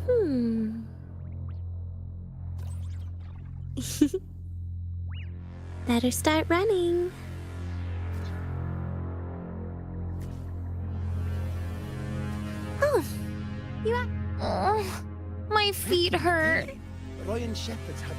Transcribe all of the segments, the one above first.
Hmm. Better start running. Oh, oh, my feet hurt. Ryan Shepherd's had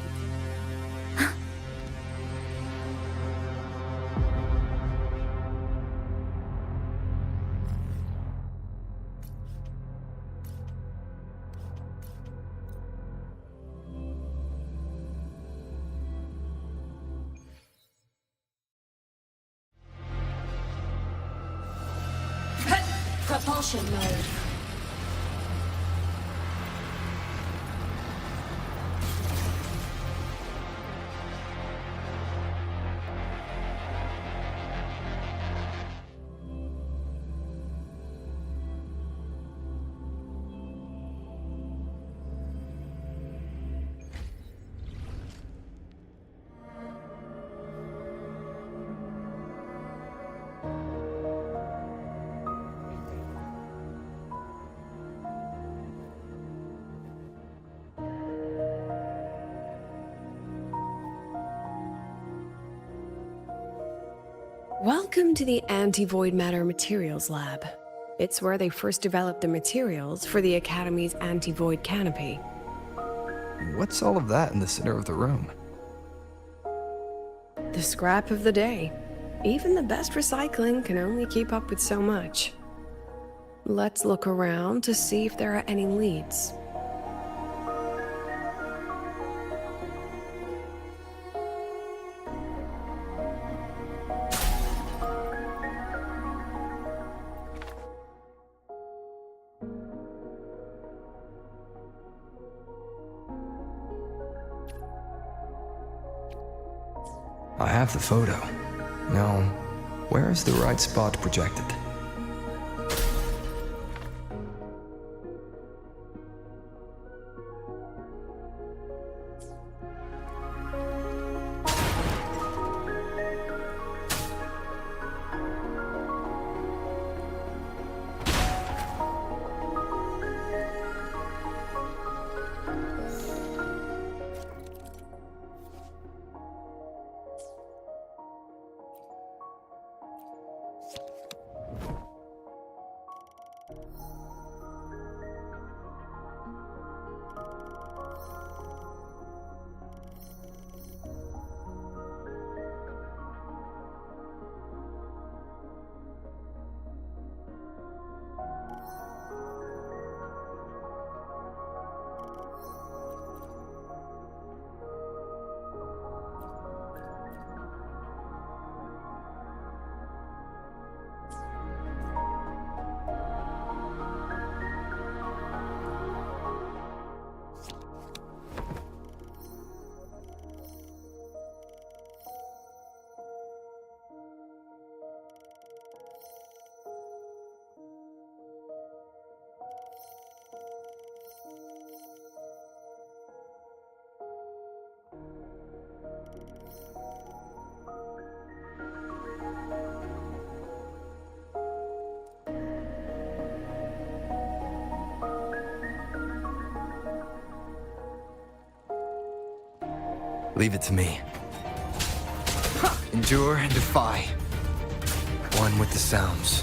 Propulsion mode. Welcome to the Anti-Void Matter Materials Lab. It's where they first developed the materials for the Academy's anti-void canopy. What's all of that in the center of the room? The scrap of the day. Even the best recycling can only keep up with so much. Let's look around to see if there are any leads. I have the photo. Now, where is the right spot projected? Leave it to me. Endure and defy. One with the sounds.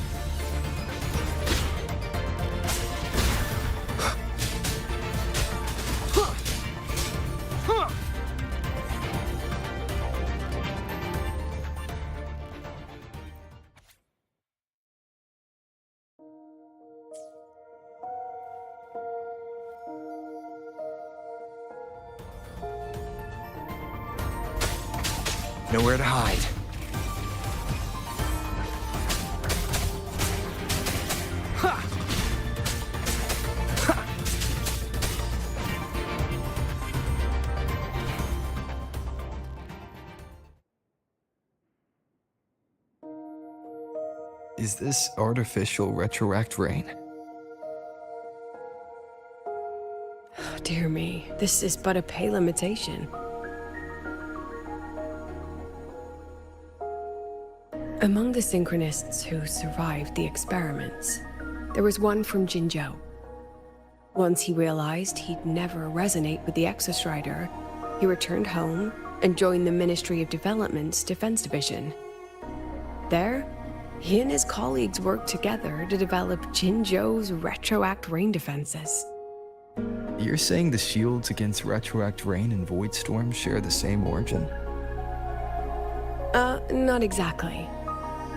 Nowhere to hide. Ha! Ha! Is this artificial retroact rain? Dear me, this is but a pale imitation. Among the synchronists who survived the experiments, there was one from Jinzhou. Once he realized he'd never resonate with the Exostrider, he returned home and joined the Ministry of Development's Defense Division. There, he and his colleagues worked together to develop Jinzhou's Retroact rain defenses. You're saying the shields against Retroact Rain and Void Storm share the same origin? Not exactly.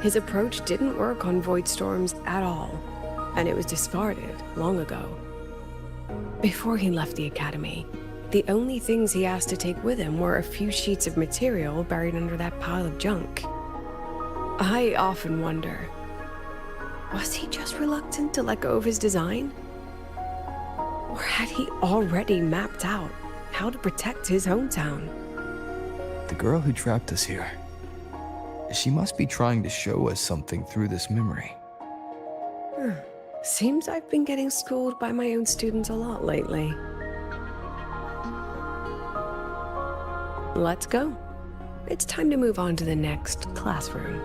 His approach didn't work on Void Storms at all, and it was discarded long ago. Before he left the Academy, the only things he asked to take with him were a few sheets of material buried under that pile of junk. I often wonder, was he just reluctant to let go of his design? Or had he already mapped out how to protect his hometown? The girl who trapped us here. She must be trying to show us something through this memory. Seems I've been getting schooled by my own students a lot lately. Let's go. It's time to move on to the next classroom.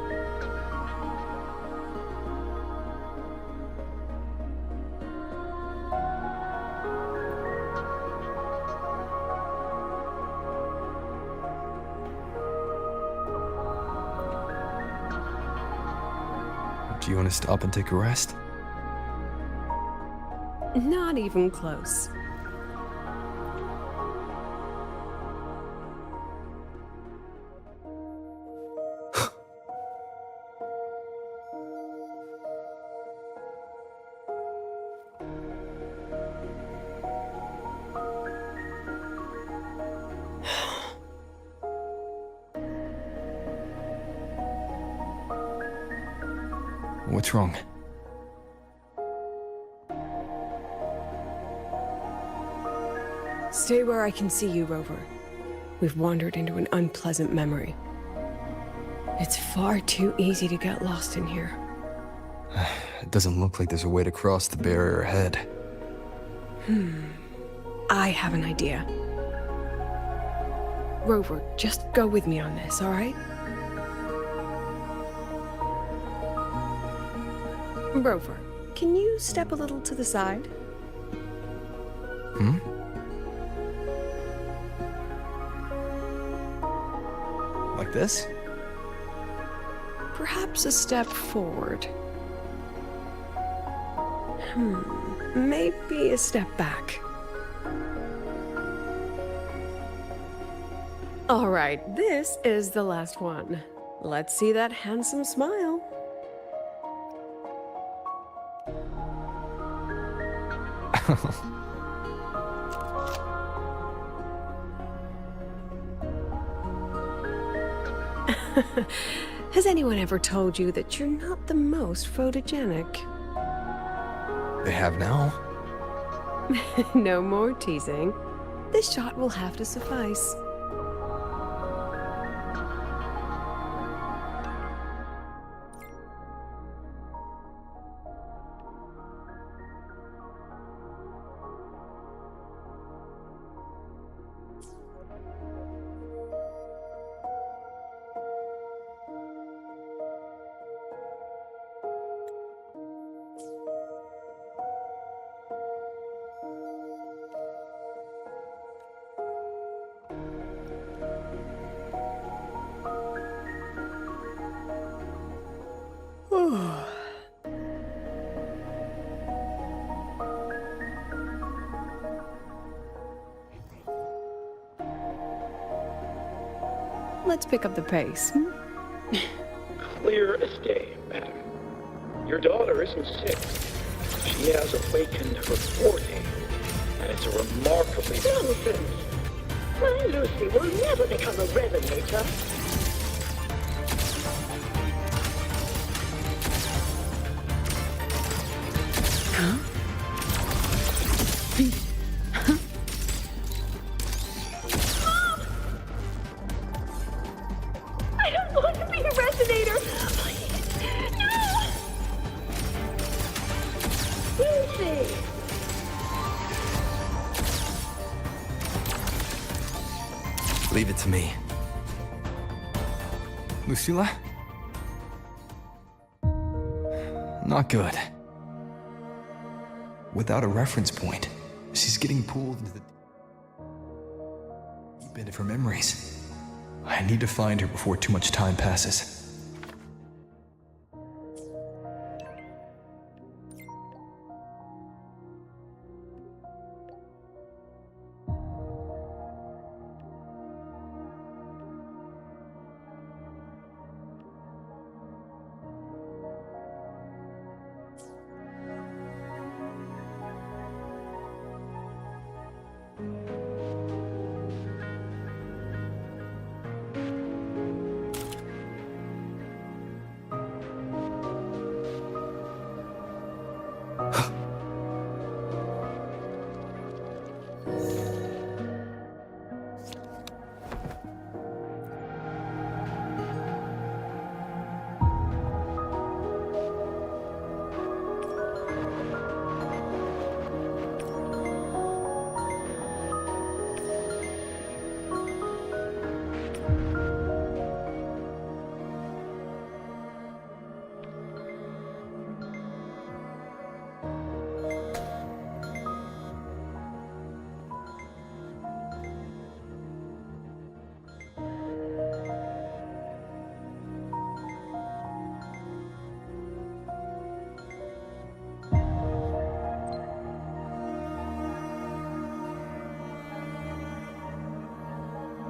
Do you want to stop and take a rest? Not even close. What's wrong? Stay where I can see you, Rover. We've wandered into an unpleasant memory. It's far too easy to get lost in here. It doesn't look like there's a way to cross the barrier ahead. I have an idea. Rover, just go with me on this, all right? Rover, can you step a little to the side? Like this? Perhaps a step forward. Maybe a step back. All right, this is the last one. Let's see that handsome smile. Has anyone ever told you that you're not the most photogenic? They have now? No more teasing. This shot will have to suffice. Let's pick up the pace. Clear as day, madam. Your daughter isn't sick. She has awakened her forte, and it's a remarkably... Nonsense! My Lucy will never become a resonator. I don't want to be a resonator! Please, no! Lucy! Leave it to me. Lucilla? Not good. without a reference point. She's getting pulled into the deep end of her memories. I need to find her before too much time passes.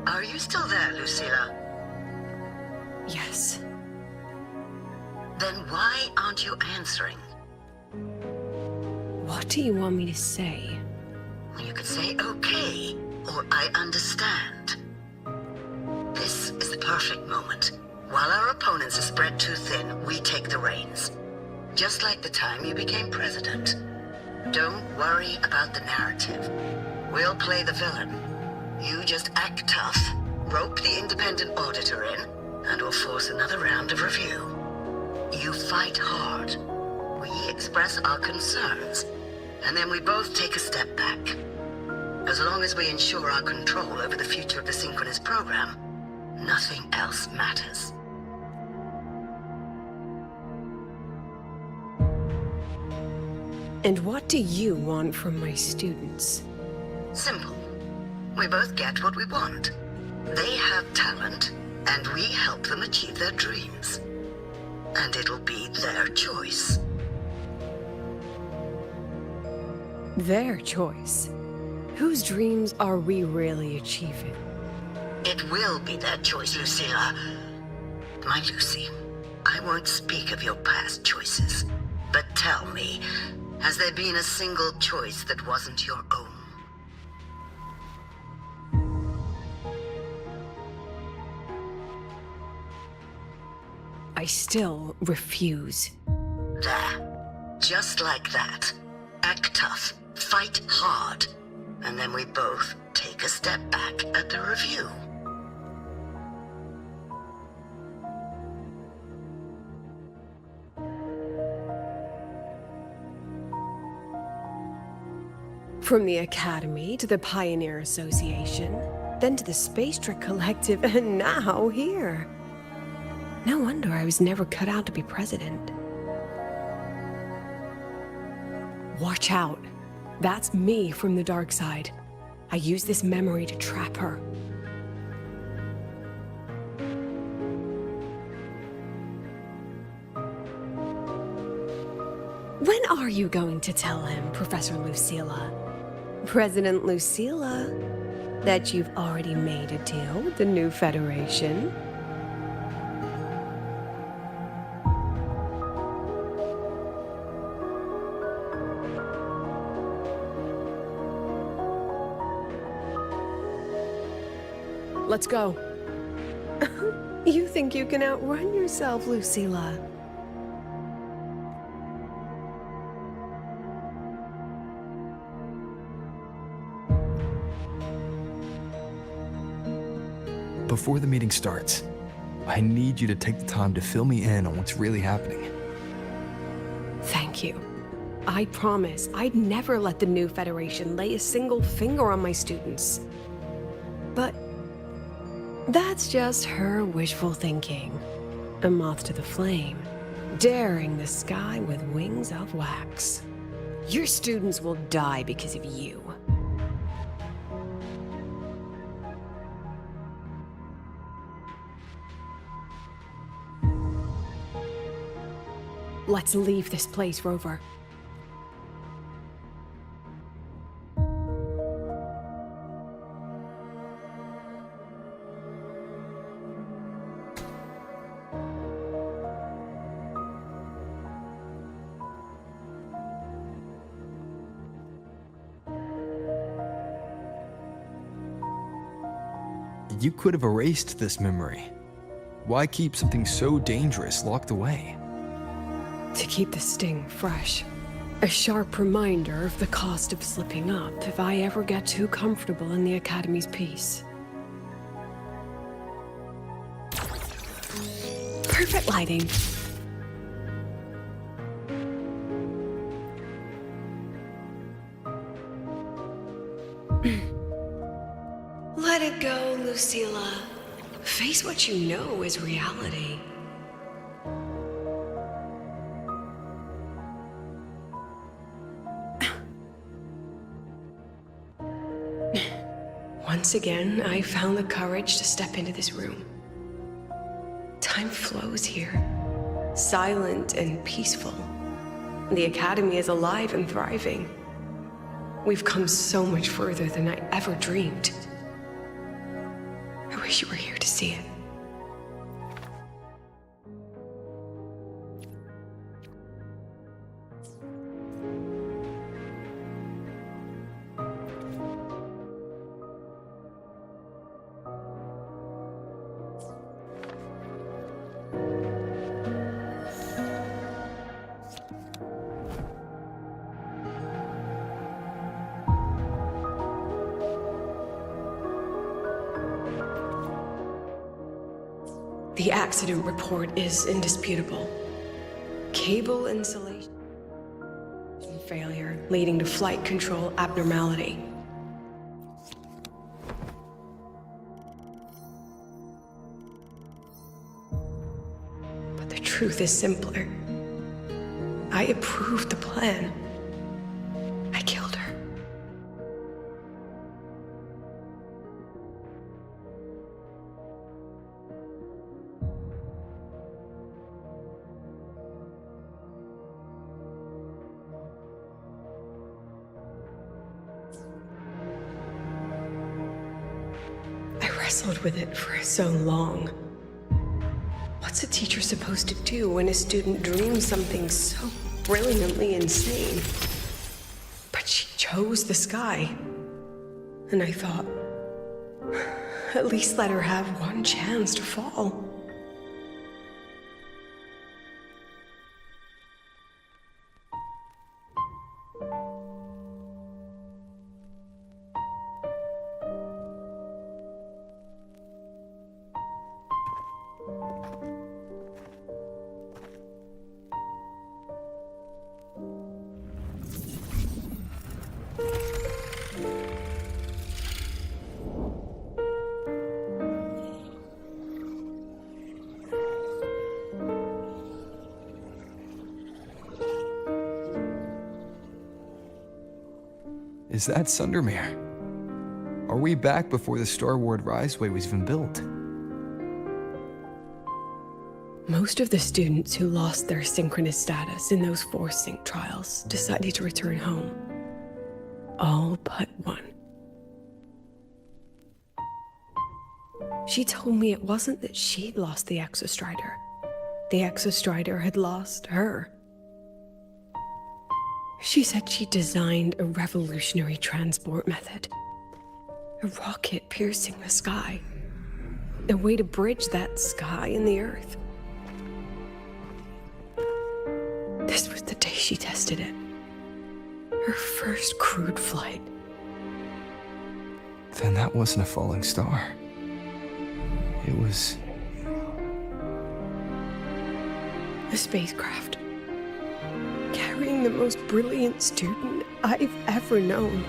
Are you still there, Lucilla? Yes. Then why aren't you answering? What do you want me to say? Well, you could say okay, or I understand. This is the perfect moment. While our opponents are spread too thin, we take the reins. Just like the time you became president. Don't worry about the narrative. We'll play the villain. You just act tough, rope the independent auditor in, and we'll force another round of review. You fight hard. We express our concerns, and then we both take a step back. As long as we ensure our control over the future of the synchronous program, nothing else matters. And what do you want from my students? Simple. We both get what we want. They have talent, and we help them achieve their dreams. And it'll be their choice. Their choice? Whose dreams are we really achieving? It will be their choice, Lucilla. My Lucy, I won't speak of your past choices. But tell me, has there been a single choice that wasn't your own? I still refuse. There. Just like that. Act tough. Fight hard. And then we both take a step back at the review. From the Academy to the Pioneer Association, then to the Space Trick Collective, and now here. No wonder I was never cut out to be president. Watch out. That's me from the dark side. I use this memory to trap her. When are you going to tell him, Professor Lucilla? President Lucilla, that you've already made a deal with the new Federation? Let's go. You think you can outrun yourself, Lucilla? Before the meeting starts, I need you to take the time to fill me in on what's really happening. Thank you. I promise I'd never let the new Federation lay a single finger on my students. But that's just her wishful thinking. A moth to the flame, daring the sky with wings of wax. Your students will die because of you. Let's leave this place, Rover. You could have erased this memory. Why keep something so dangerous locked away? To keep the sting fresh. A sharp reminder of the cost of slipping up if I ever get too comfortable in the Academy's peace. Perfect lighting. Let it go, Lucilla. Face what you know is reality. Once again, I found the courage to step into this room. Time flows here, silent and peaceful. The Academy is alive and thriving. We've come so much further than I ever dreamed. I wish you were here to see it. The accident report is indisputable. Cable insulation failure leading to flight control abnormality. But the truth is simpler. I approved the plan. I killed her. Wrestled with it for so long. What's a teacher supposed to do when a student dreams something so brilliantly insane? But she chose the sky. And I thought, at least let her have one chance to fall. Is that Sundermere? Are we back before the Star Ward Riseway was even built? Most of the students who lost their synchronous status in those Force Sync trials decided to return home. All but one. She told me it wasn't that she'd lost the Exostrider. The Exostrider had lost her. She said she designed a revolutionary transport method. A rocket piercing the sky. A way to bridge that sky and the Earth. This was the day she tested it. Her first crewed flight. Then that wasn't a falling star. It was... a spacecraft. Carrying the most brilliant student I've ever known.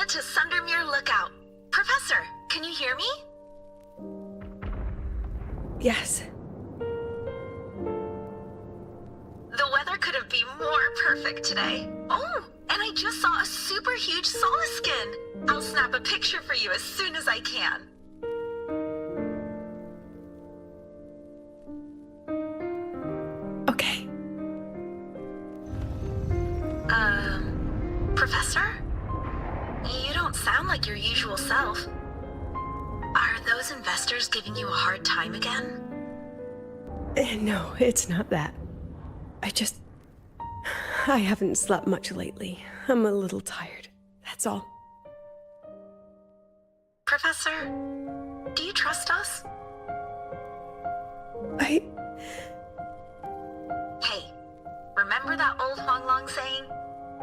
to Sundermere Lookout. Professor, can you hear me? Yes. The weather couldn't be more perfect today. Oh, and I just saw a super huge Solaskin. I'll snap a picture for you as soon as I can. Okay. Professor? You don't sound like your usual self. Are those investors giving you a hard time again? No, it's not that. I haven't slept much lately. I'm a little tired. That's all. Professor, do you trust us? Hey, remember that old Huanglong saying?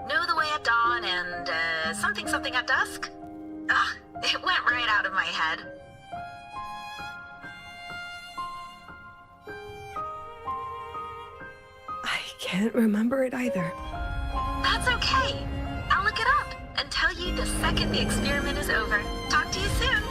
Know the way at dawn and, something at dusk? Ugh, it went right out of my head. I can't remember it either. That's okay. I'll look it up and tell you the second the experiment is over. Talk to you soon.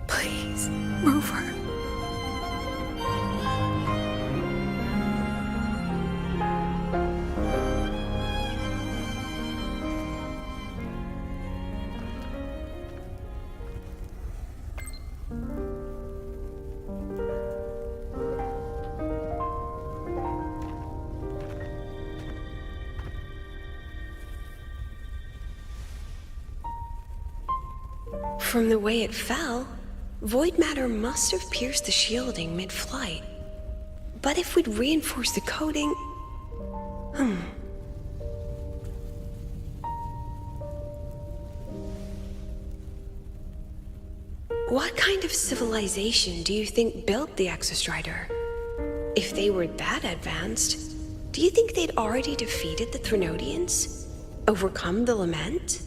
Please, Rover. From the way it fell, void matter must have pierced the shielding mid-flight. But if we'd reinforced the coating... What kind of civilization do you think built the Exostrider? If they were that advanced, do you think they'd already defeated the Threnodians? Overcome the Lament?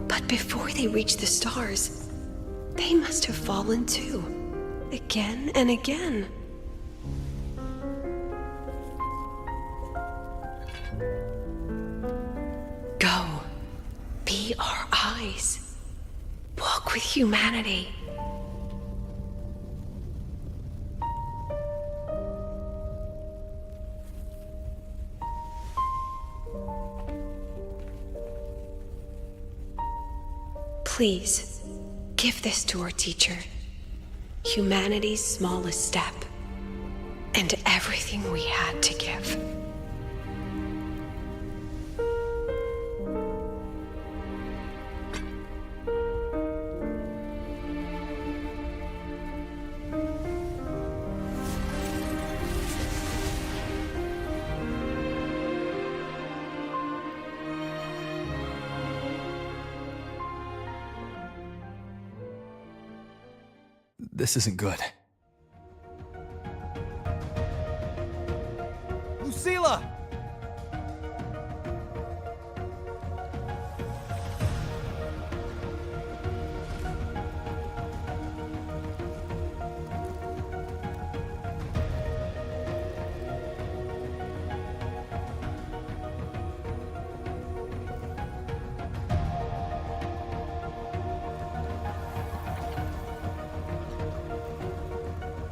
But before they reached the stars, they must have fallen too. Again and again. Go. Be our eyes. Walk with humanity. Please, give this to our teacher. Humanity's smallest step, and everything we had to give. This isn't good. Lucilla!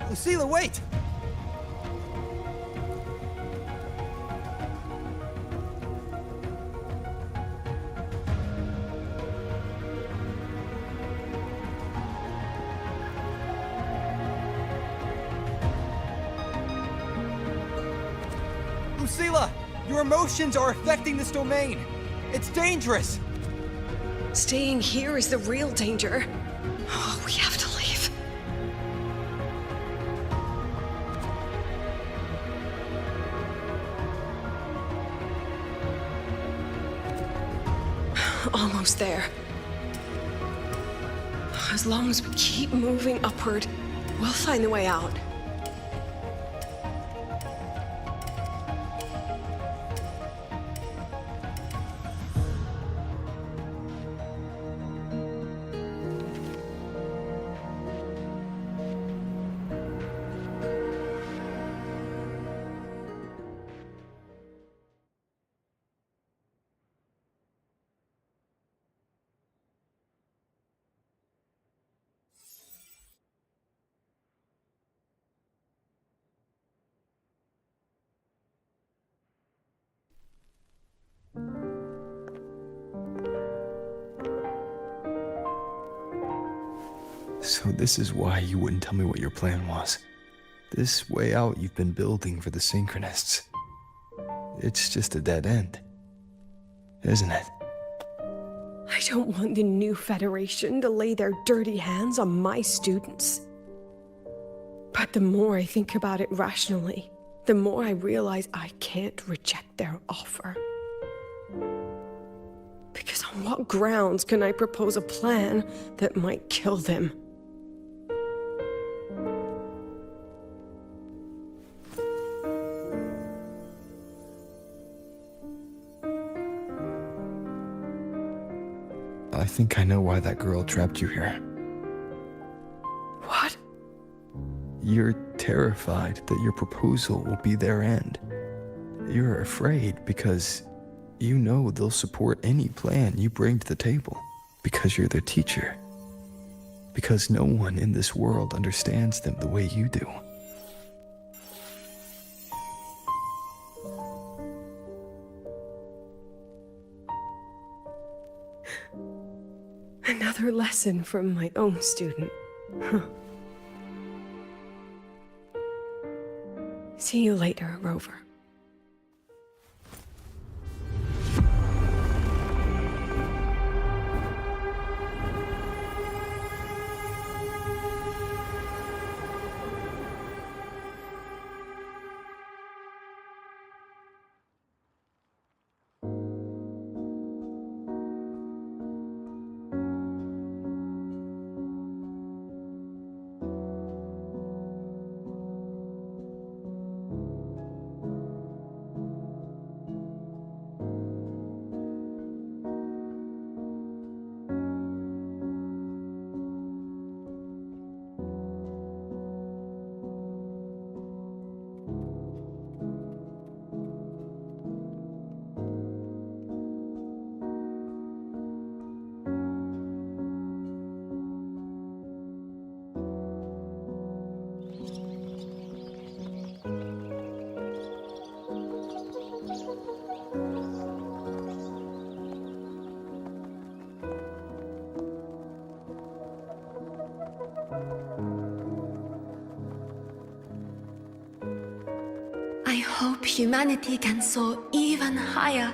Lucilla, wait! Lucilla! Your emotions are affecting this domain. It's dangerous. Staying here is the real danger. Oh, we have to leave. Almost there. As long as we keep moving upward, we'll find the way out. So this is why you wouldn't tell me what your plan was. This way out you've been building for the Synchronists. It's just a dead end, isn't it? I don't want the new Federation to lay their dirty hands on my students. But the more I think about it rationally, the more I realize I can't reject their offer. Because on what grounds can I propose a plan that might kill them? I think I know why that girl trapped you here. What? You're terrified that your proposal will be their end. You're afraid because you know they'll support any plan you bring to the table. Because you're their teacher. Because no one in this world understands them the way you do. Another lesson from my own student. Huh. See you later, Rover. I hope humanity can soar even higher.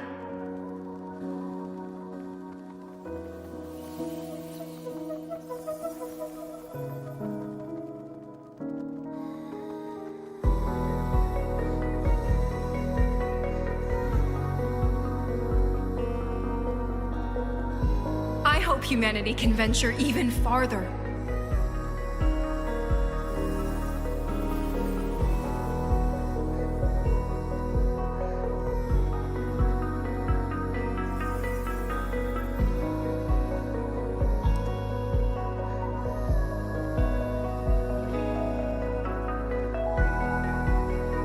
I hope humanity can venture even farther.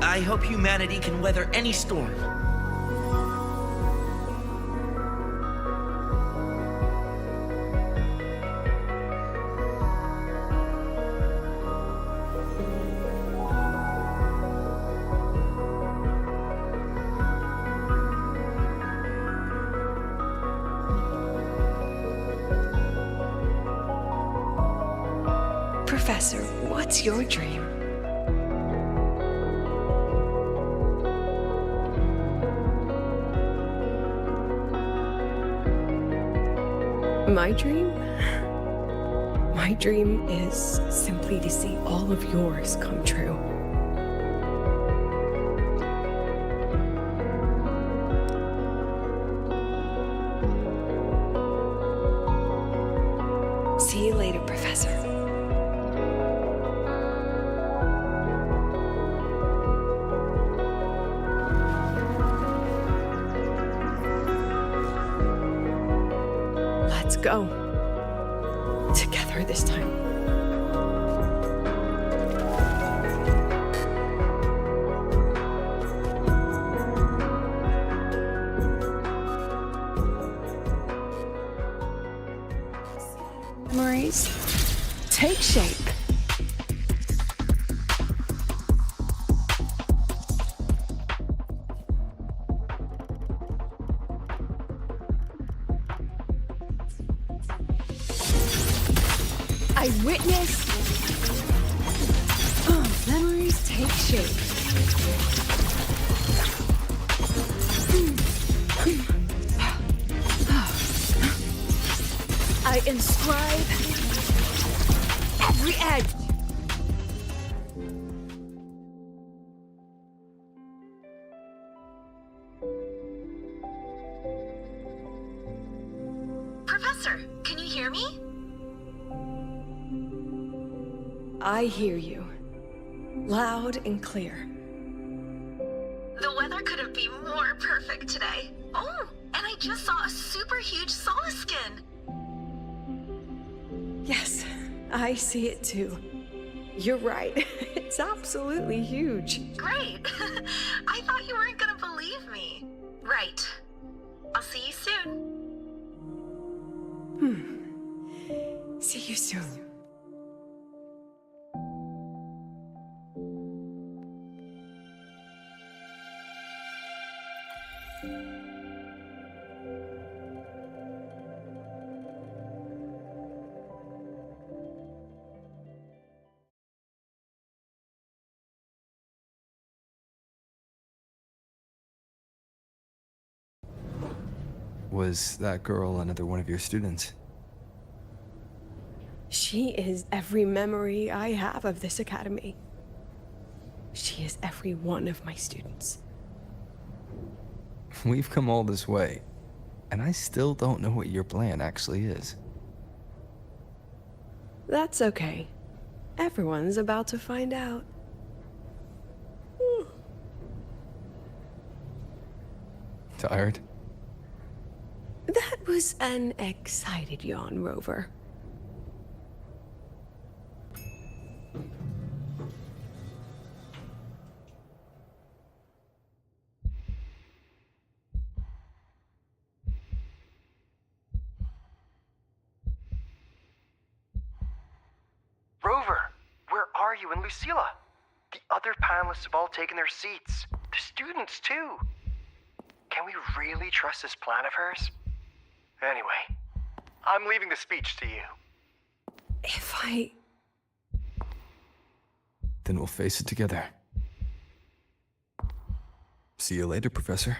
I hope humanity can weather any storm. Professor, what's your dream? My dream? My dream is simply to see all of yours come true. See you later, Professor. Let's go. Together this time. Memories take shape. I witnessed. Memories take shape. I inscribe every edge. Professor, can you hear me? I hear you. Loud and clear. The weather couldn't be more perfect today. Oh, and I just saw a super huge Solaskin. Yes, I see it too. You're right. It's absolutely huge. Great. I thought you weren't gonna believe me. Right. I'll see you soon. See you soon. Was that girl another one of your students? She is every memory I have of this academy. She is every one of my students. We've come all this way, and I still don't know what your plan actually is. That's okay. Everyone's about to find out. Tired? That was an excited yawn, Rover. Rover, where are you and Lucilla? The other panelists have all taken their seats. The students, too. Can we really trust this plan of hers? Anyway, I'm leaving the speech to you. Then we'll face it together. See you later, Professor.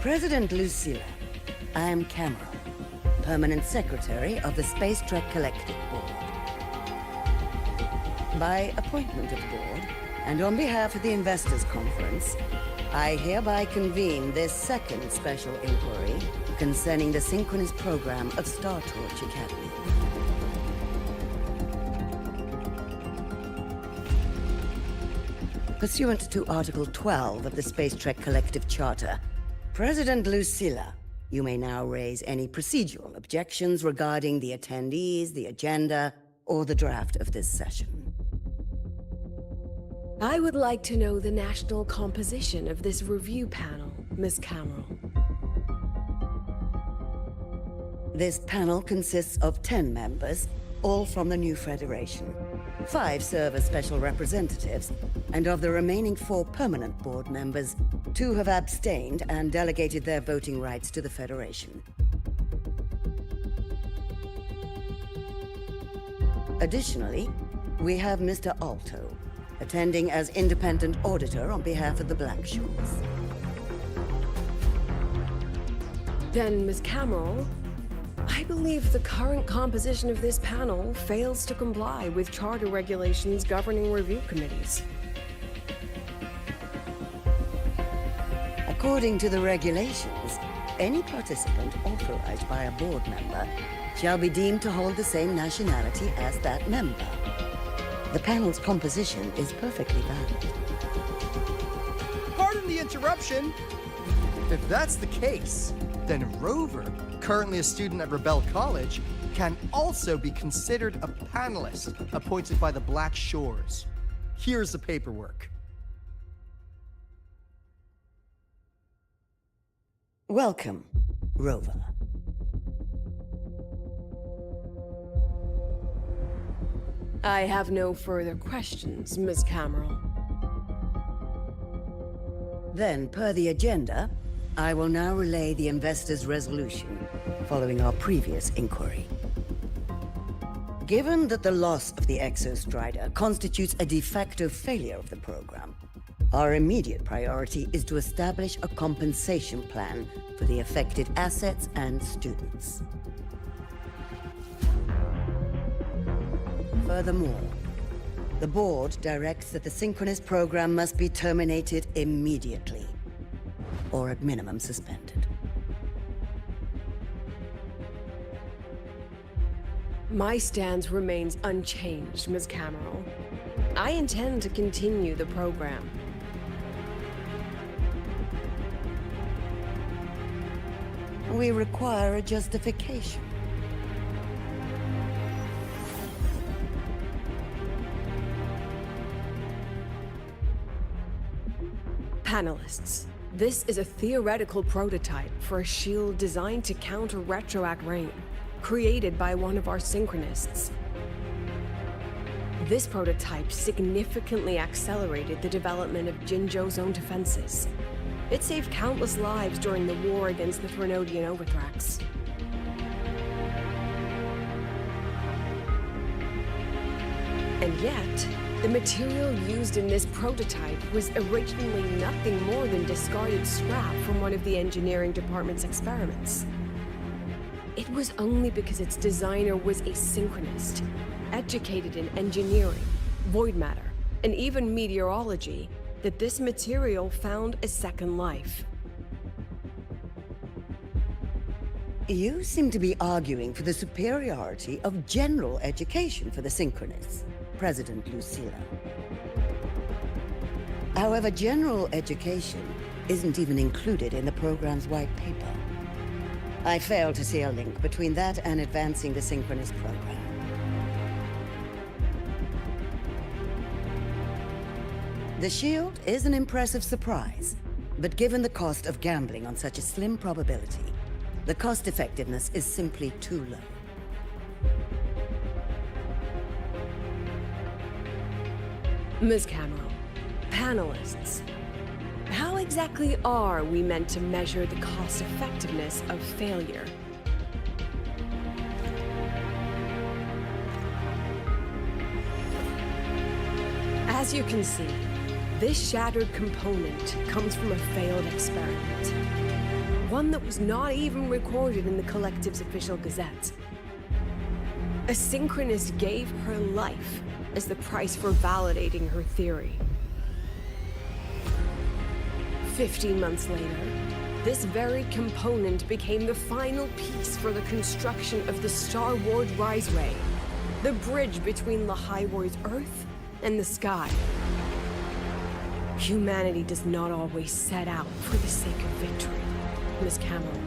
President Lucilla, I'm Cameron, Permanent Secretary of the Space Trek Collective Board. By appointment of the board, and on behalf of the Investors Conference, I hereby convene this second special inquiry concerning the synchronous program of Star Torch Academy. Pursuant to Article 12 of the Space Trek Collective Charter, President Lucilla, you may now raise any procedural objections regarding the attendees, the agenda, or the draft of this session. I would like to know the national composition of this review panel, Ms. Cameron. This panel consists of 10 members, all from the new Federation. 5 serve as special representatives, and of the remaining 4 permanent board members, 2 have abstained and delegated their voting rights to the Federation. Additionally, we have Mr. Alto, attending as independent auditor on behalf of the Blackshores. Then, Ms. Cameron, I believe the current composition of this panel fails to comply with charter regulations governing review committees. According to the regulations, any participant authorized by a board member shall be deemed to hold the same nationality as that member. The panel's composition is perfectly valid. Pardon the interruption. If that's the case, then Rover, currently a student at Rebel College, can also be considered a panelist appointed by the Black Shores. Here's the paperwork. Welcome, Rover. I have no further questions, Ms. Cameron. Then, per the agenda, I will now relay the investor's resolution, following our previous inquiry. Given that the loss of the Exostrider constitutes a de facto failure of the program, our immediate priority is to establish a compensation plan for the affected assets and students. Furthermore, the board directs that the synchronous program must be terminated immediately, or at minimum suspended. My stance remains unchanged, Ms. Cameron. I intend to continue the program. We require a justification. Panelists, this is a theoretical prototype for a shield designed to counter retroact rain, created by one of our synchronists. This prototype significantly accelerated the development of Jinzhou's own defenses. It saved countless lives during the war against the Threnodian Overthrax. And yet, the material used in this prototype was originally nothing more than discarded scrap from one of the engineering department's experiments. It was only because its designer was a synchronist, educated in engineering, void matter, and even meteorology, that this material found a second life. You seem to be arguing for the superiority of general education for the synchronists, President Lucilla. However, general education isn't even included in the program's white paper. I fail to see a link between that and advancing the synchronous program. The shield is an impressive surprise, but given the cost of gambling on such a slim probability, the cost effectiveness is simply too low. Ms. Cameron, panelists, how exactly are we meant to measure the cost effectiveness of failure? As you can see, this shattered component comes from a failed experiment. One that was not even recorded in the Collective's official gazette. A synchronist gave her life as the price for validating her theory. 15 months later, This very component became the final piece for the construction of the Star Wars Riseway, the bridge between Lahaiwoi's Earth and the sky. Humanity does not always set out for the sake of victory, Miss Cameron.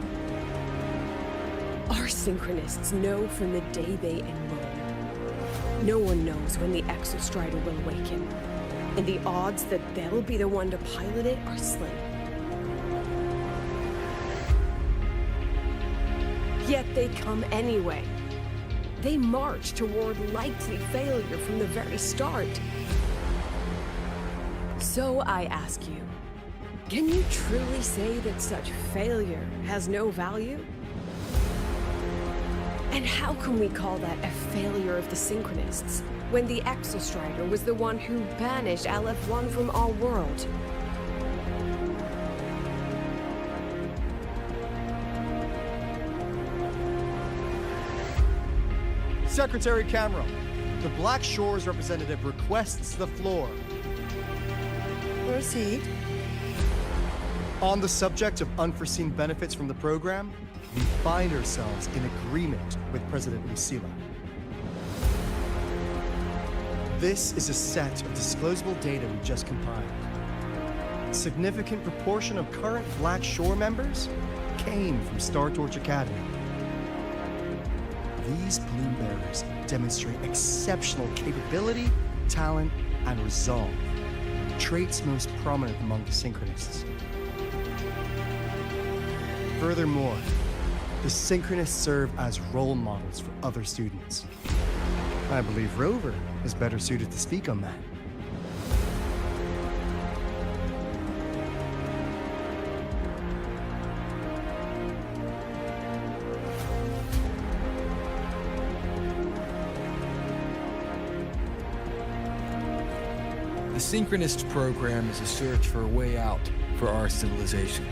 Our Synchronists know from the day they enroll. No one knows when the Exostrider will awaken, and the odds that they'll be the one to pilot it are slim. Yet they come anyway. They march toward likely failure from the very start. So I ask you, can you truly say that such failure has no value? And how can we call that a failure of the Synchronists, when the Exostrider was the one who banished LF1 from our world? Secretary Cameron, the Black Shores representative requests the floor. Proceed. On the subject of unforeseen benefits from the program, we find ourselves in agreement with President Lucilla. This is a set of disclosable data we just compiled. A significant proportion of current Black Shore members came from Star Torch Academy. These Bloom Bearers demonstrate exceptional capability, talent, and resolve, traits most prominent among the Synchronists. Furthermore, the Synchronists serve as role models for other students. I believe Rover is better suited to speak on that. The Synchronist program is a search for a way out for our civilization.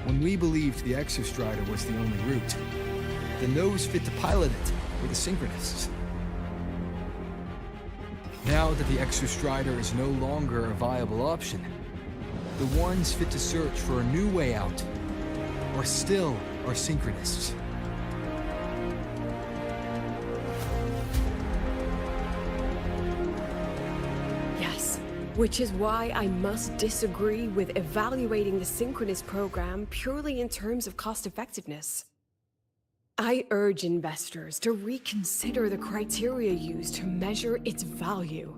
When we believed the Exostrider was the only route, then those fit to pilot it were the Synchronists. Now that the Exostrider is no longer a viable option, the ones fit to search for a new way out are still our Synchronists. Which is why I must disagree with evaluating the Synchronist program purely in terms of cost-effectiveness. I urge investors to reconsider the criteria used to measure its value.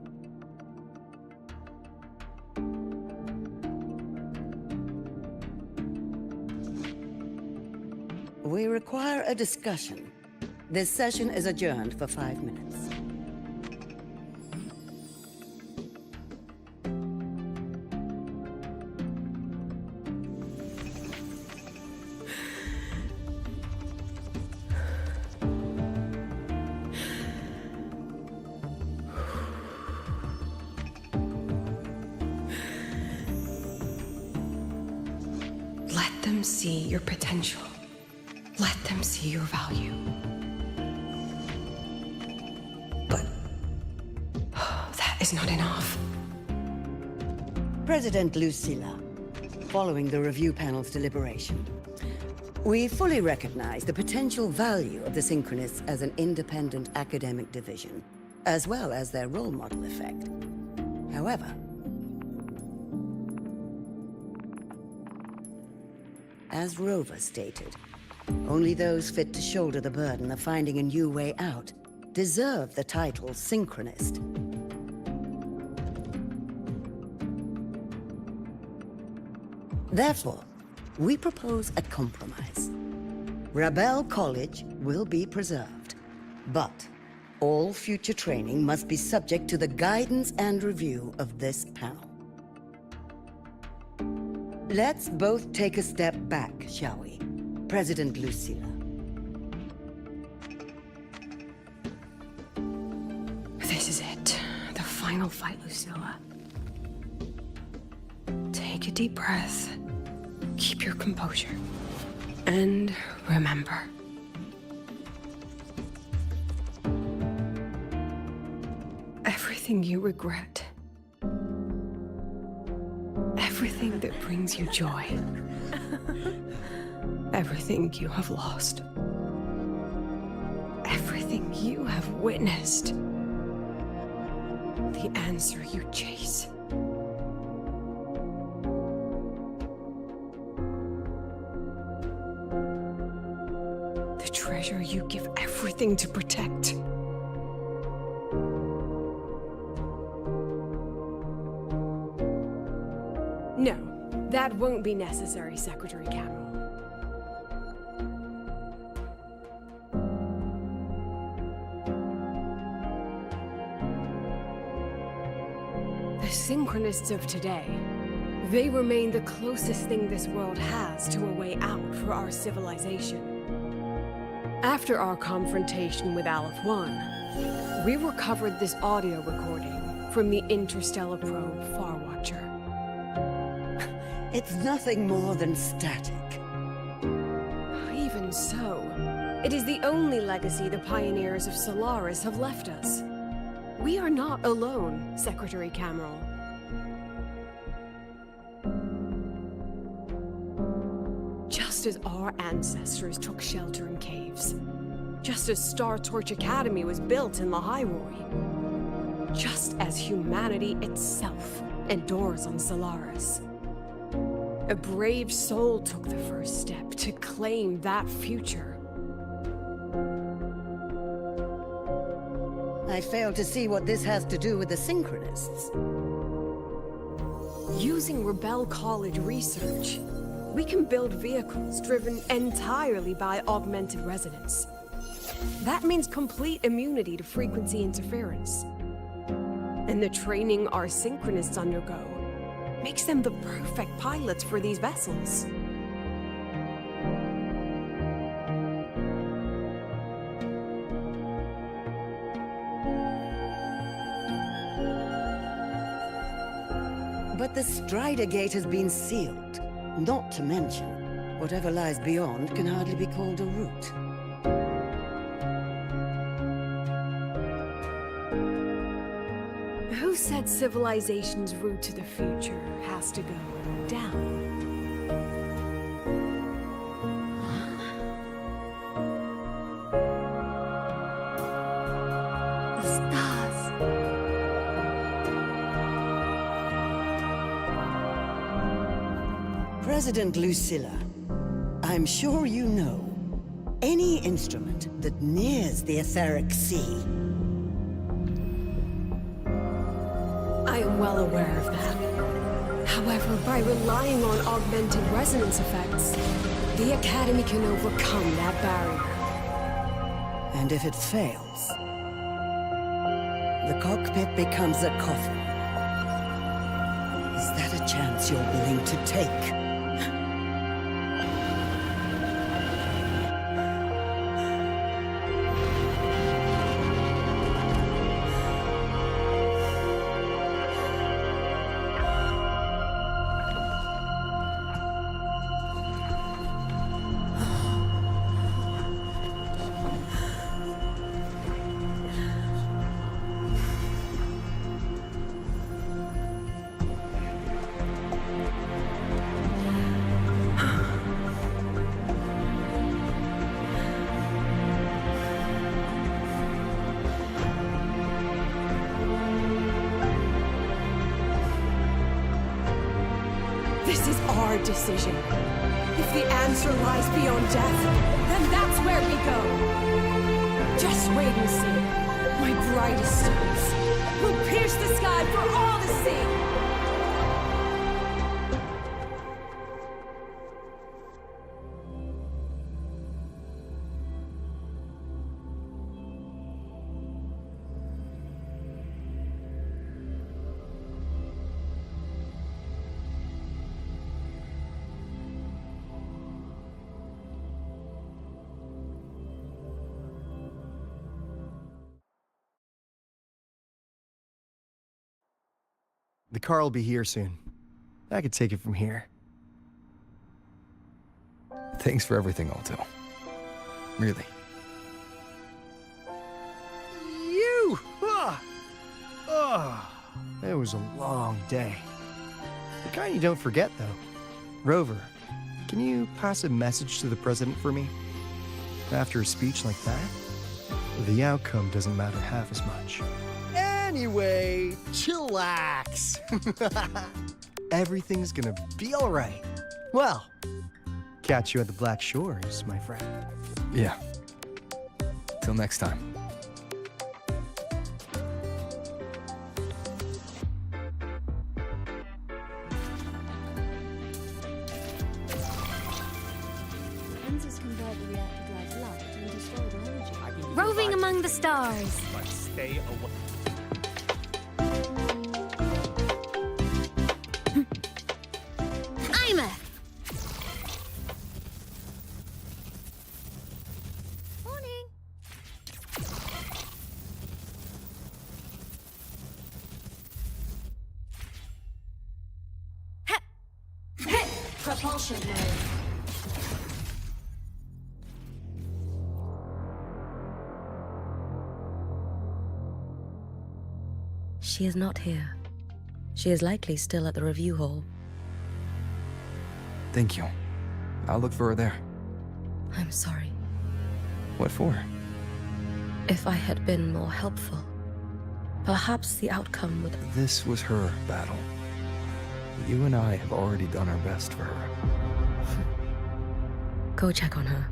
We require a discussion. This session is adjourned for 5 minutes. See your potential. Let them see your value. But that is not enough. President Lucilla, following the review panel's deliberation, we fully recognize the potential value of the Synchronists as an independent academic division, as well as their role model effect. However, as Rover stated, only those fit to shoulder the burden of finding a new way out deserve the title Synchronist. Therefore, we propose a compromise. Rebel College will be preserved, but all future training must be subject to the guidance and review of this panel. Let's both take a step back, shall we? President Lucilla. This is it. The final fight, Lucilla. Take a deep breath. Keep your composure. And remember. Everything you regret. Everything Everything that brings you joy. Everything you have lost. Everything you have witnessed. The answer you chase. The treasure you give everything to protect. No, that won't be necessary, Secretary Cameron. The Synchronists of today, they remain the closest thing this world has to a way out for our civilization. After our confrontation with Aleph 1, we recovered this audio recording from the interstellar probe Farwatcher. It's nothing more than static. Even so, it is the only legacy the pioneers of Solaris have left us. We are not alone, Secretary Cameron. Just as our ancestors took shelter in caves, just as Star Torch Academy was built in Lahairoi, just as humanity itself endures on Solaris. A brave soul took the first step to claim that future. I fail to see what this has to do with the Synchronists. Using Rebel College research, we can build vehicles driven entirely by augmented resonance. That means complete immunity to frequency interference. And the training our Synchronists undergo makes them the perfect pilots for these vessels. But the Strider Gate has been sealed. Not to mention, whatever lies beyond can hardly be called a route. Who said civilization's route to the future has to go down? The stars. President Lucilla, I'm sure you know, any instrument that nears the etheric sea. I am well aware of that. However, by relying on augmented resonance effects, the Academy can overcome that barrier. And if it fails, the cockpit becomes a coffin. Is that a chance you're willing to take? This is our decision. If the answer lies beyond death, then that's where we go. Just wait and see. My brightest stars will pierce the sky for all to see. The car will be here soon. I could take it from here. Thanks for everything, Alto. Really. You! Ah! Oh, it was a long day. The kind you don't forget, though. Rover, can you pass a message to the president for me? After a speech like that, the outcome doesn't matter half as much. Anyway, chillax. Everything's gonna be all right. Well, catch you at the Black Shores, my friend. Yeah. Till next time. Lenses convert the reactor drive's light into stored energy. Roving among the stars. But stay away. I'm a... Morning. Propulsion mode. She is not here. She is likely still at the review hall. Thank you. I'll look for her there. I'm sorry. What for? If I had been more helpful, perhaps the outcome would... This was her battle. You and I have already done our best for her. Go check on her.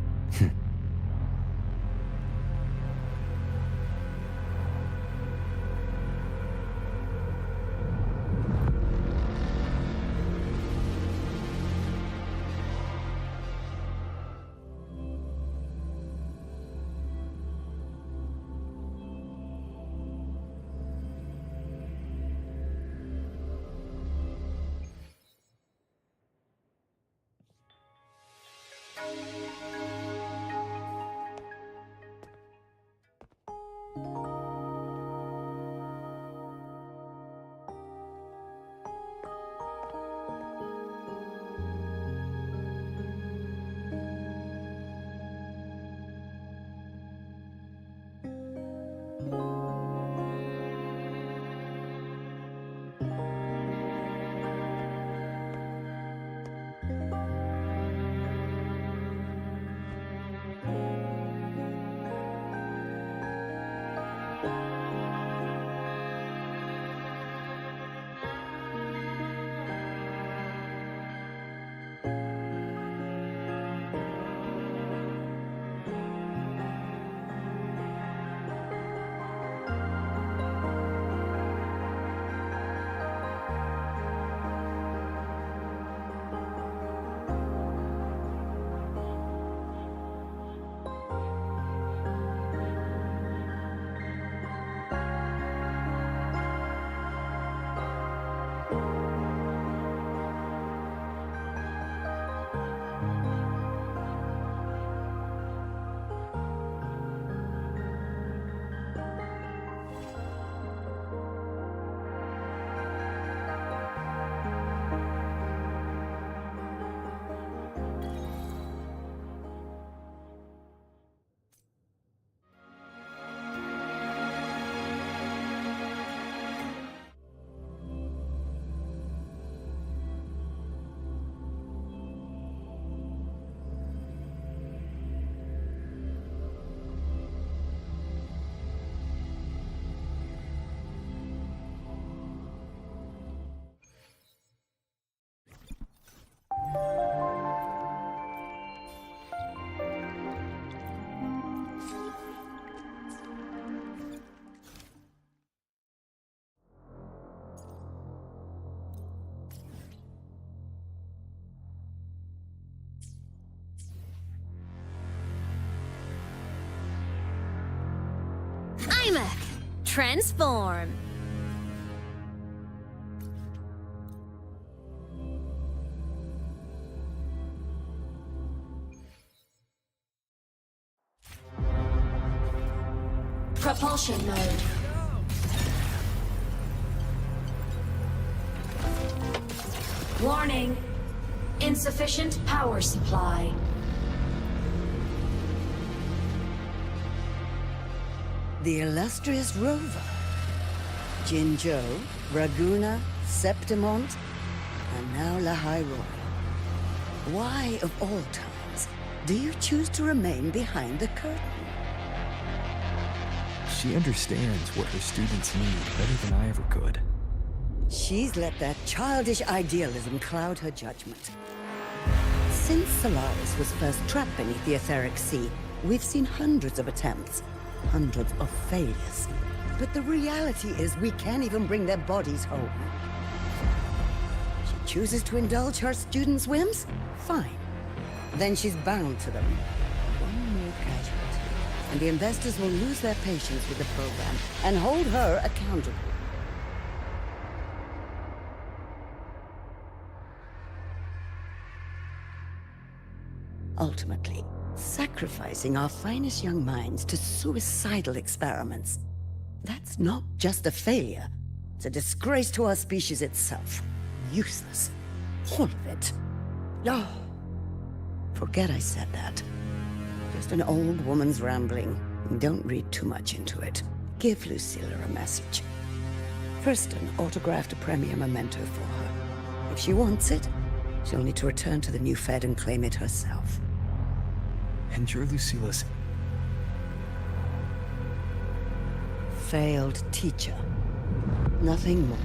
Imac, transform. Propulsion mode. Warning. Insufficient power supply. The illustrious rover. Jinzhou, Raguna, Septimont. And now Lahai Roy. Why, of all times, do you choose to remain behind the curtain? She understands what her students need better than I ever could. She's let that childish idealism cloud her judgment. Since Solaris was first trapped beneath the etheric sea, we've seen hundreds of attempts, hundreds of failures. But the reality is we can't even bring their bodies home. She chooses to indulge her students' whims? Fine. Then she's bound to them. One more casualty, and the investors will lose their patience with the program and hold her accountable. Ultimately, sacrificing our finest young minds to suicidal experiments. That's not just a failure. It's a disgrace to our species itself. Useless. All of it. Oh. Forget I said that. Just an old woman's rambling. Don't read too much into it. Give Lucilla a message. Preston autographed a premier memento for her. If she wants it, she'll need to return to the new Fed and claim it herself. And you're Lucilla's... Failed teacher. Nothing more.